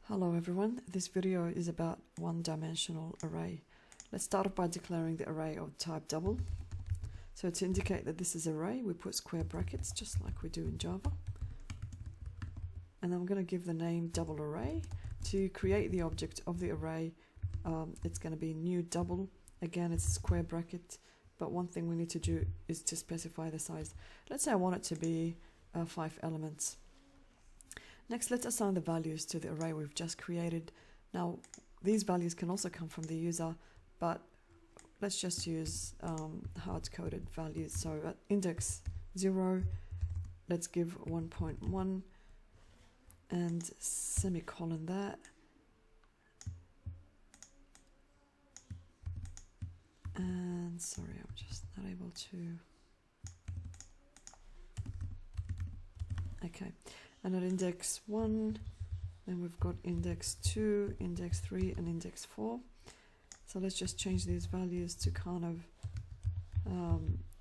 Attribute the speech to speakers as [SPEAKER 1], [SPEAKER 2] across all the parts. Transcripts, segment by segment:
[SPEAKER 1] Hello everyone, this video is about one-dimensional array. Let's start off by declaring the array of type double. So to indicate that this is an array, we put square brackets just like we do in Java. And I'm going to give the name double array. To create the object of the array, it's going to be new double. Again, it's a square bracket, but one thing we need to do is to specify the size. Let's say I want it to be 5 elements. Next, let's assign the values to the array we've just created. Now, these values can also come from the user, but let's just use hard-coded values. So at index 0, let's give 1.1 and semicolon that. And sorry, I'm just not able to. Okay. And at index 1, then we've got index 2, index 3, and index 4. So let's just change these values to kind of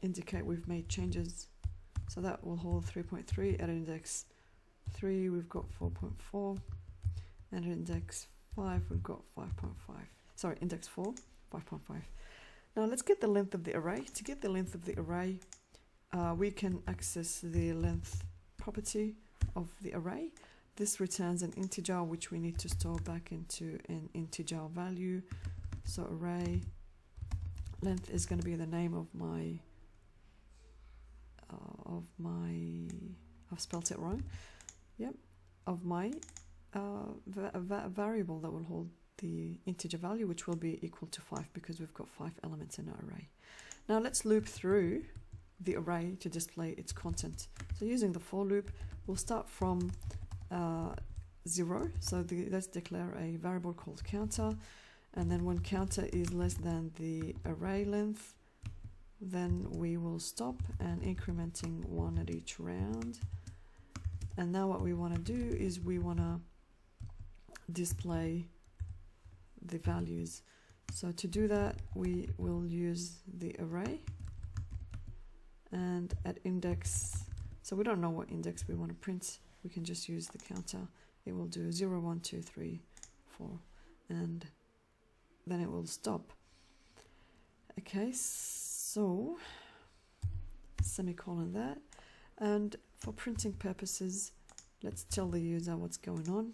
[SPEAKER 1] indicate we've made changes. So that will hold 3.3. At index 3, we've got 4.4. And at index 5, we've got 5.5. Sorry, index 4, 5.5. Now let's get the length of the array. To get the length of the array, we can access the length property of the array. This returns an integer which we need to store back into an integer value. So array length is going to be the name of my I've spelt it wrong. Yep, of my variable that will hold the integer value, which will be equal to 5 because we've got 5 elements in our array. Now let's loop through the array to display its content. So using the for loop, we'll start from 0. So let's declare a variable called counter, and then when counter is less than the array length, then we will stop and incrementing 1 at each round. And now what we want to do is we want to display the values. So to do that, we will use the array. And at index, so we don't know what index we want to print, we can just use the counter. It will do 0, 1, 2, 3, 4, and then it will stop. Okay, so semicolon that. And for printing purposes, let's tell the user what's going on.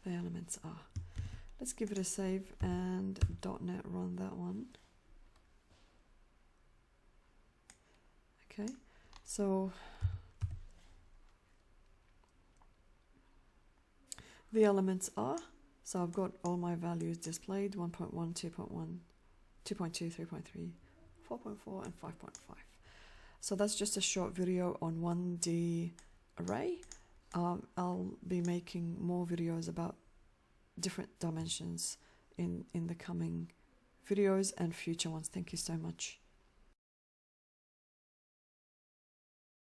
[SPEAKER 1] The elements are. Let's give it a save and .NET run that one. Okay, so the elements are, so I've got all my values displayed: 1.1, 2.1, 2.2, 3.3, 4.4, and 5.5. So that's just a short video on 1D array. I'll be making more videos about different dimensions in the coming videos and future ones. Thank you so much.